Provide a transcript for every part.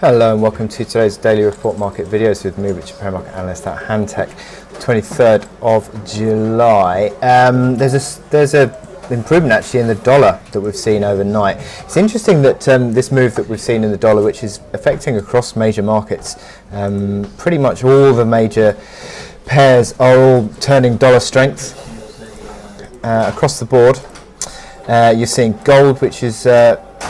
Hello and welcome to today's daily report market videos with me, Richard Perry, market analyst at Hantec, 23rd of July. There's a improvement actually in the dollar that we've seen overnight. It's interesting that this move that we've seen in the dollar, which is affecting across major markets, pretty much all the major pairs are all turning dollar strength across the board. You're seeing gold, which is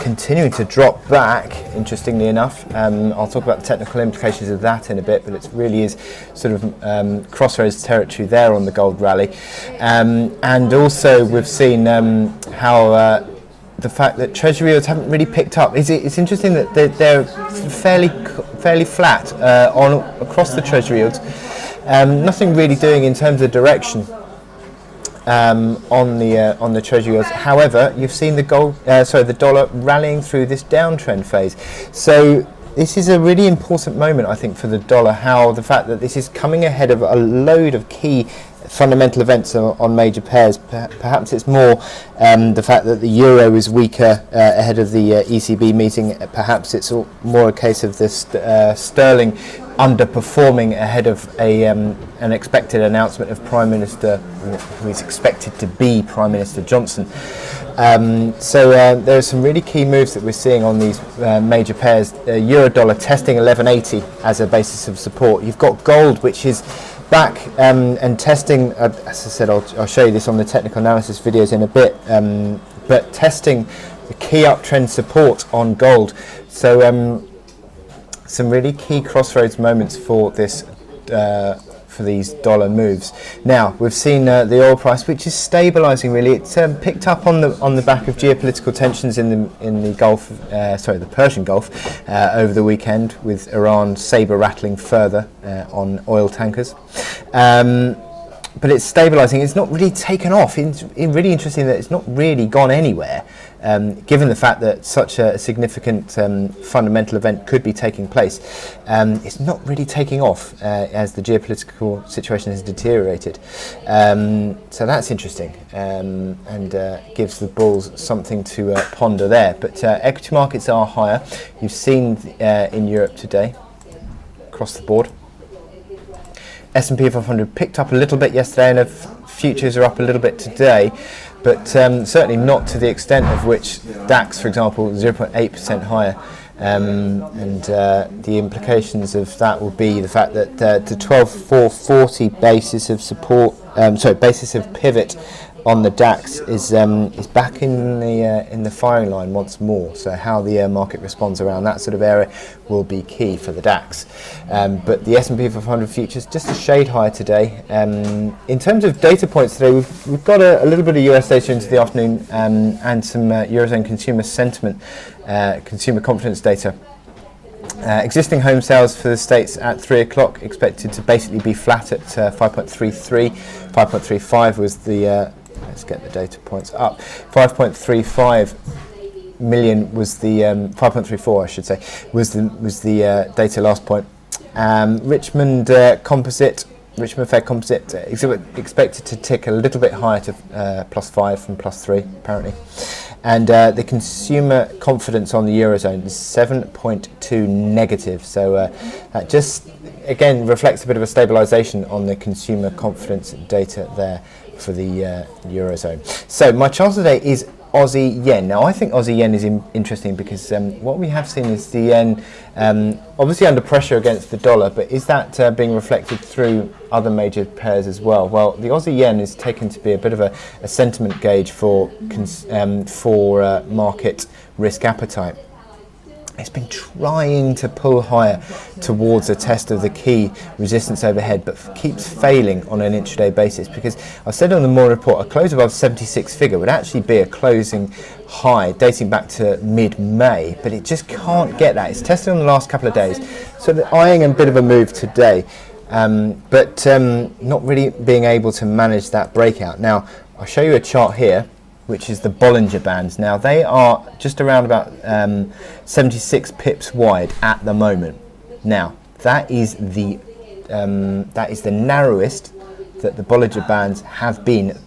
continuing to drop back, interestingly enough. I'll talk about the technical implications of that in a bit, but it really is sort of crossroads territory there on the gold rally. And also we've seen how the fact that treasury yields haven't really picked up. It's interesting that they're fairly flat across the treasury yields. Nothing really doing in terms of direction on the treasury yields. However, you've seen the dollar rallying through this downtrend phase. So this is a really important moment, I think, for the dollar. How the fact that this is coming ahead of a load of key fundamental events on major pairs. Perhaps it's more the fact that the euro is weaker ahead of the ECB meeting. Perhaps it's more a case of this sterling underperforming ahead of an expected announcement of Prime Minister, who is expected to be Prime Minister Johnson. So there are some really key moves that we're seeing on these major pairs. Euro dollar testing 1180 as a basis of support. You've got gold, which is back and testing, as I said, I'll show you this on the technical analysis videos in a bit, but testing the key uptrend support on gold. So some really key crossroads moments for this for these dollar moves. Now we've seen the oil price, which is stabilizing really. It's picked up on the back of geopolitical tensions in the Gulf, the Persian Gulf over the weekend, with Iran saber rattling further on oil tankers. But it's stabilizing. It's not really taken off. It's really interesting that it's not really gone anywhere, given the fact that such a significant fundamental event could be taking place. It's not really taking off as the geopolitical situation has deteriorated. So that's interesting, and gives the bulls something to ponder there. But equity markets are higher. You've seen in Europe today, across the board. S&P 500 picked up a little bit yesterday, and futures are up a little bit today, but certainly not to the extent of which DAX, for example, 0.8% higher. And the implications of that will be the fact that the 12,440 basis of support, basis of pivot on the DAX is back in the firing line once more. So how the market responds around that sort of area will be key for the DAX. But the S&P 500 futures just a shade higher today. In terms of data points today, we've got a little bit of US data into the afternoon, and some Eurozone consumer sentiment, consumer confidence data. Existing home sales for the States at 3 o'clock expected to basically be flat at 5.33. 5.35 was the let's get the data points up. 5.35 million was the 5.34, I should say, was the data last point. Richmond Fed Composite expected to tick a little bit higher to +5 from +3 apparently. And the consumer confidence on the Eurozone is 7.2 negative. So that just, again, reflects a bit of a stabilisation on the consumer confidence data there for the Eurozone. So my chart today is Aussie yen. Now I think Aussie yen is interesting because what we have seen is the yen obviously under pressure against the dollar, but is that being reflected through other major pairs as well? Well, the Aussie yen is taken to be a bit of a sentiment gauge for market risk appetite. It's been trying to pull higher towards a test of the key resistance overhead, but keeps failing on an intraday basis, because I've said on the morning report a close above 76 figure would actually be a closing high dating back to mid-May, but it just can't get that. It's tested on the last couple of days, so they're eyeing a bit of a move today, but not really being able to manage that breakout. Now I'll show you a chart here, which is the Bollinger Bands. Now they are just around about 76 pips wide at the moment. Now that is the narrowest that the Bollinger Bands have been,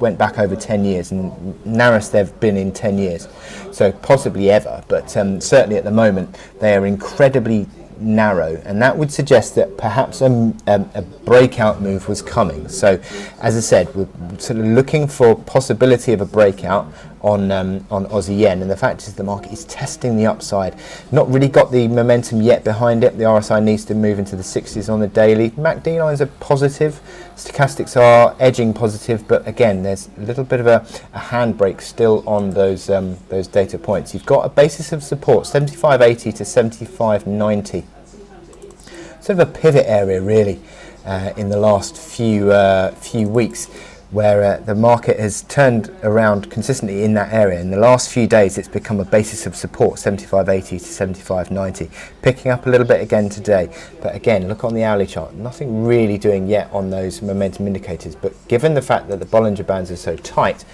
went back over 10 years, and narrowest they've been in 10 years, so possibly ever, but certainly at the moment they are incredibly narrow, and that would suggest that perhaps a breakout move was coming. So as I said, we're sort of looking for possibility of a breakout on Aussie yen, and the fact is the market is testing the upside, not really got the momentum yet behind it. The RSI needs to move into the 60s on the daily. MACD lines are positive, stochastics are edging positive, but again there's a little bit of a handbrake still on those data points. You've got a basis of support 75.80 to 75.90, sort of a pivot area really in the last few weeks, where the market has turned around consistently in that area. In the last few days it's become a basis of support 75.80 to 75.90, picking up a little bit again today, but again look on the hourly chart, nothing really doing yet on those momentum indicators. But given the fact that the Bollinger Bands are so tight,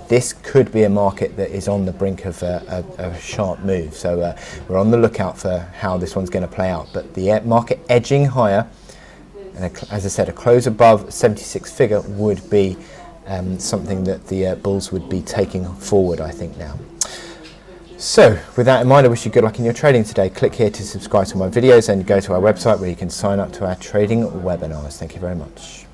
this could be a market that is on the brink of a sharp move, so we're on the lookout for how this one's going to play out. But the market edging higher, and as I said, a close above 76 figure would be something that the bulls would be taking forward, I think, now. So with that in mind, I wish you good luck in your trading today. Click here to subscribe to my videos and go to our website where you can sign up to our trading webinars. Thank you very much.